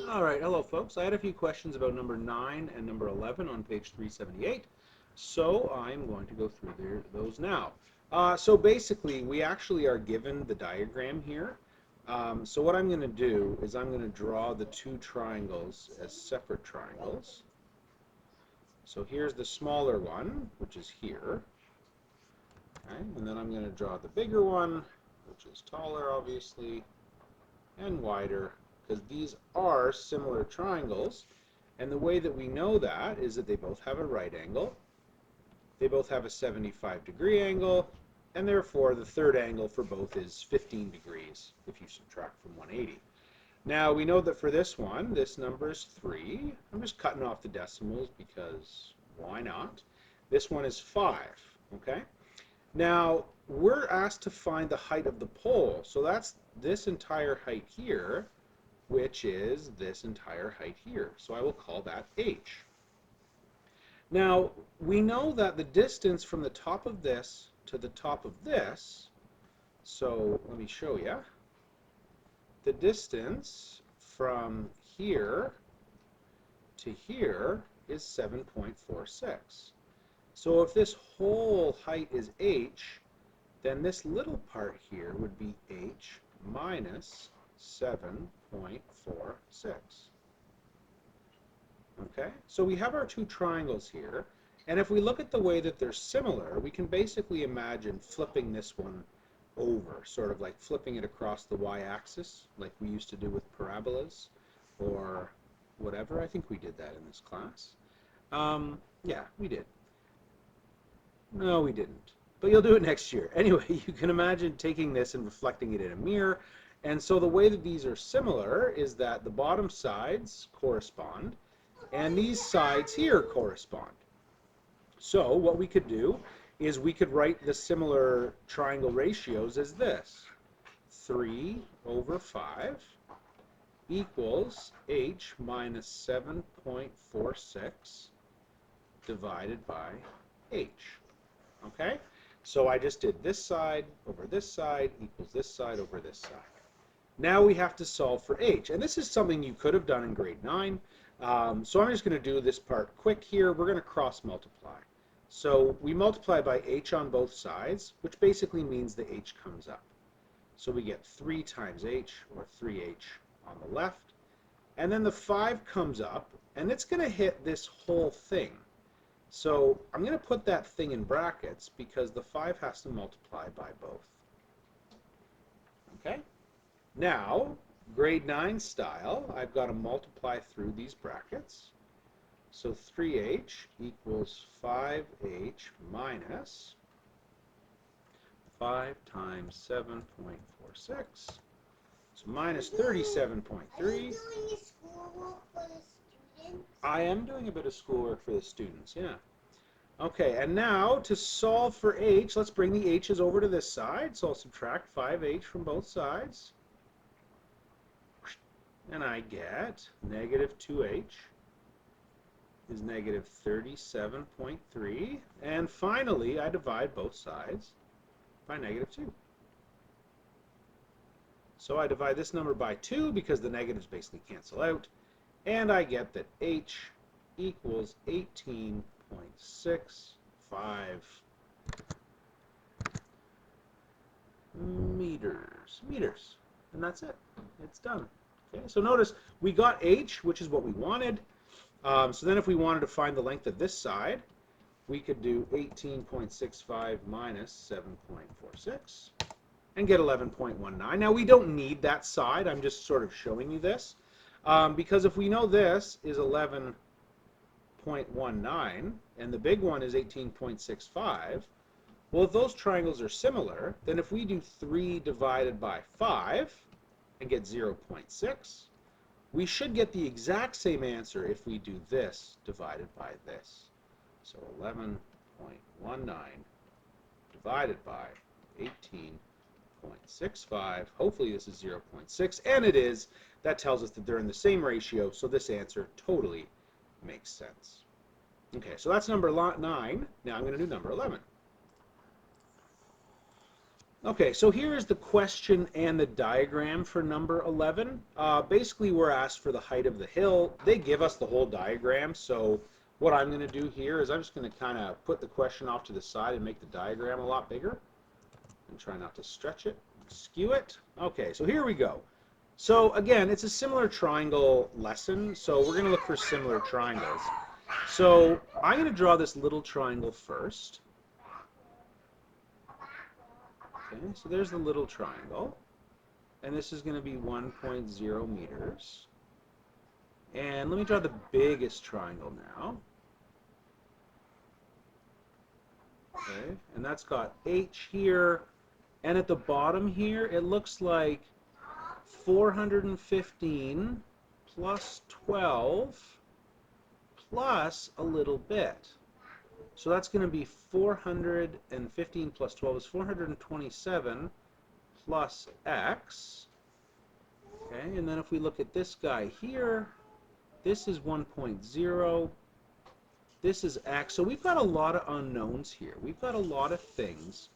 All right, hello folks. I had a few questions about number 9 and number 11 on page 378, so I'm going to go through those now. So basically, we actually are given the diagram here. So what I'm going to do is I'm going to draw the two triangles as separate triangles. So here's the smaller one, which is here. Okay, and then I'm going to draw the bigger one, which is taller, obviously, and wider, because these are similar triangles. And the way that we know that is that they both have a right angle, they both have a 75-degree angle, and therefore the third angle for both is 15 degrees if you subtract from 180. Now we know that for this one, this number is 3. I'm just cutting off the decimals because why not? This one is 5, okay? Now we're asked to find the height of the pole, so that's this entire height here, which is this entire height here. So I will call that h. Now, we know that the distance from the top of this to the top of this, so let me show you. The distance from here to here is 7.46. So if this whole height is h, then this little part here would be h minus 7.46. Okay, so we have our two triangles here, and if we look at the way that they're similar, we can basically imagine flipping this one over, sort of like flipping it across the y-axis, like we used to do with parabolas, or whatever. I think we did that in this class. Yeah, we did. No, we didn't. But you'll do it next year. Anyway, you can imagine taking this and reflecting it in a mirror. And so the way that these are similar is that the bottom sides correspond, and these sides here correspond. So what we could do is we could write the similar triangle ratios as this. 3 over 5 equals h minus 7.46 divided by h. Okay? So I just did this side over this side equals this side over this side. Now we have to solve for h. And this is something you could have done in grade 9. So I'm just going to do this part quick here. We're going to cross multiply. So we multiply by h on both sides, which basically means the h comes up. So we get 3 times h, or 3h on the left. And then the 5 comes up, and it's going to hit this whole thing. So I'm going to put that thing in brackets because the 5 has to multiply by both. Okay? Now, grade 9 style, I've got to multiply through these brackets. So 3h equals 5h minus 5 times 7.46. So minus 37.3. I am doing a bit of schoolwork for the students, yeah. Okay, and now to solve for h, let's bring the h's over to this side. So I'll subtract 5h from both sides. And I get negative 2h is negative 37.3. And finally, I divide both sides by negative 2. So I divide this number by 2 because the negatives basically cancel out. And I get that h equals 18.65 meters. And that's it. It's done. Okay, so notice we got h, which is what we wanted. So then if we wanted to find the length of this side, we could do 18.65 minus 7.46 and get 11.19. Now we don't need that side. I'm just sort of showing you this. Because if we know this is 11.19 and the big one is 18.65, well, if those triangles are similar, then if we do 3 divided by 5 and get 0.6, we should get the exact same answer if we do this divided by this. So 11.19 divided by 18.65. Hopefully this is 0.6, and it is. That tells us that they're in the same ratio, so this answer totally makes sense. Okay, so that's number 9. Now I'm going to do number 11. Okay, so here is the question and the diagram for number 11. Basically, we're asked for the height of the hill. They give us the whole diagram, so what I'm going to do here is I'm just going to kind of put the question off to the side and make the diagram a lot bigger. And try not to stretch it, skew it. Okay, so here we go. So again, it's a similar triangle lesson, so we're going to look for similar triangles. So I'm going to draw this little triangle first. Okay, so there's the little triangle, and this is going to be 1.0 meters. And let me draw the biggest triangle now. Okay, and that's got H here, and at the bottom here, it looks like 415 plus 12 plus a little bit. So that's going to be 415 plus 12 is 427 plus x. Okay, and then if we look at this guy here, this is 1.0, this is x. So we've got a lot of unknowns here. We've got a lot of things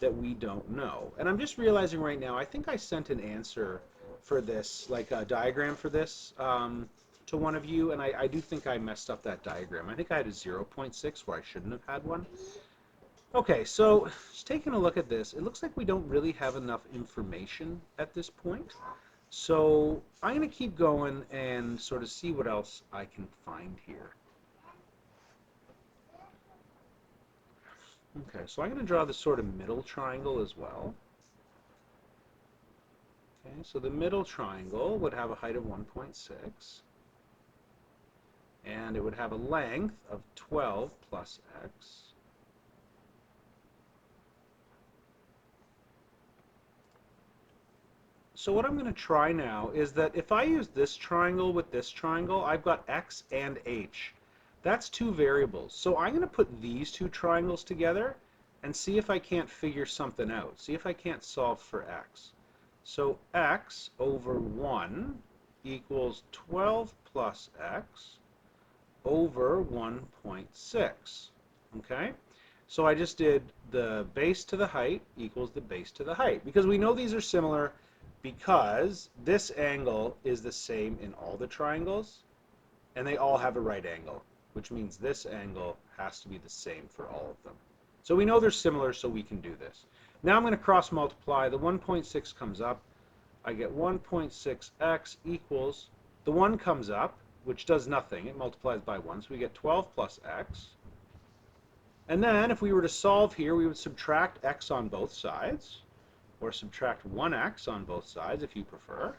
that we don't know. And I'm just realizing right now, I think I sent an answer for this, like a diagram for this, to one of you, and I do think I messed up that diagram. I think I had a 0.6 where I shouldn't have had one. Okay, so just taking a look at this, it looks like we don't really have enough information at this point. So I'm going to keep going and sort of see what else I can find here. Okay, so I'm going to draw this sort of middle triangle as well. Okay, so the middle triangle would have a height of 1.6. And it would have a length of 12 plus x. So what I'm going to try now is that if I use this triangle with this triangle, I've got x and h. That's two variables. So I'm going to put these two triangles together and see if I can't figure something out. See if I can't solve for x. So x over 1 equals 12 plus x over 1.6. Okay? So I just did the base to the height equals the base to the height. Because we know these are similar because this angle is the same in all the triangles, and they all have a right angle, which means this angle has to be the same for all of them. So we know they're similar, so we can do this. Now I'm going to cross multiply. The 1.6 comes up. I get 1.6x equals, the 1 comes up, which does nothing. It multiplies by 1. So we get 12 plus x. And then if we were to solve here, we would subtract x on both sides, or subtract 1x on both sides if you prefer.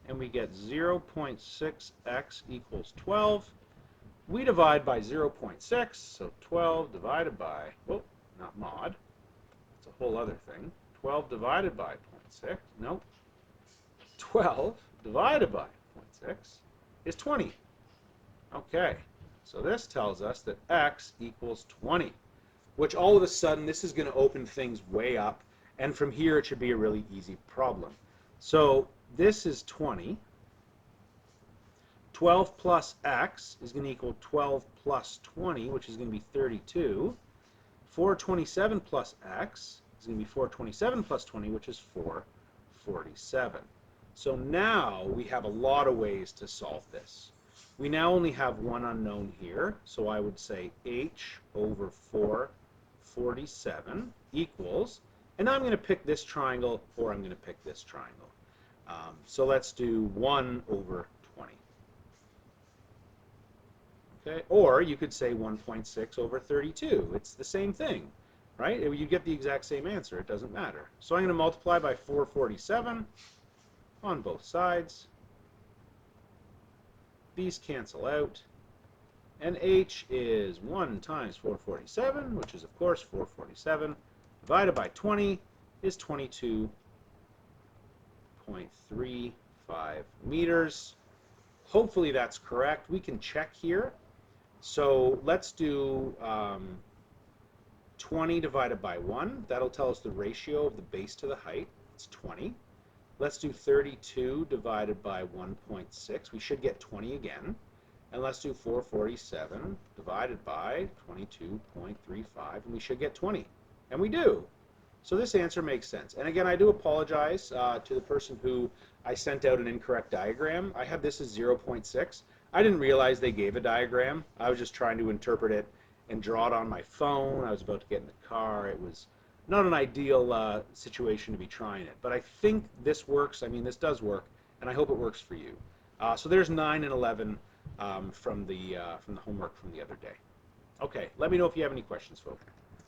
And we get 0.6x equals 12. We divide by 0.6, so 12 divided by, oh, not mod. It's a whole other thing. 12 divided by 0.6, nope. 12 divided by 0.6 is 20. Okay, so this tells us that x equals 20, which all of a sudden this is going to open things way up, and from here it should be a really easy problem. So this is 20. 12 plus x is going to equal 12 plus 20, which is going to be 32. 427 plus x is going to be 427 plus 20, which is 447. So now we have a lot of ways to solve this. We now only have one unknown here, so I would say h over 447 equals, and now I'm going to pick this triangle, or I'm going to pick this triangle. So let's do 1 over 20. Okay, or you could say 1.6 over 32. It's the same thing, right? You get the exact same answer. It doesn't matter. So I'm going to multiply by 447 on both sides. These cancel out. And h is 1 times 447, which is, of course, 447, divided by 20 is 22.35 meters. Hopefully that's correct. We can check here. So let's do 20 divided by 1. That'll tell us the ratio of the base to the height. It's 20. Let's do 32 divided by 1.6. We should get 20 again. And let's do 447 divided by 22.35, and we should get 20. And we do. So this answer makes sense. And again, I do apologize to the person who I sent out an incorrect diagram. I had this as 0.6. I didn't realize they gave a diagram. I was just trying to interpret it and draw it on my phone. I was about to get in the car. It was not an ideal situation to be trying it. But I think this works. I mean, this does work, and I hope it works for you. So there's 9 and 11 from the homework from the other day. Okay, let me know if you have any questions, folks.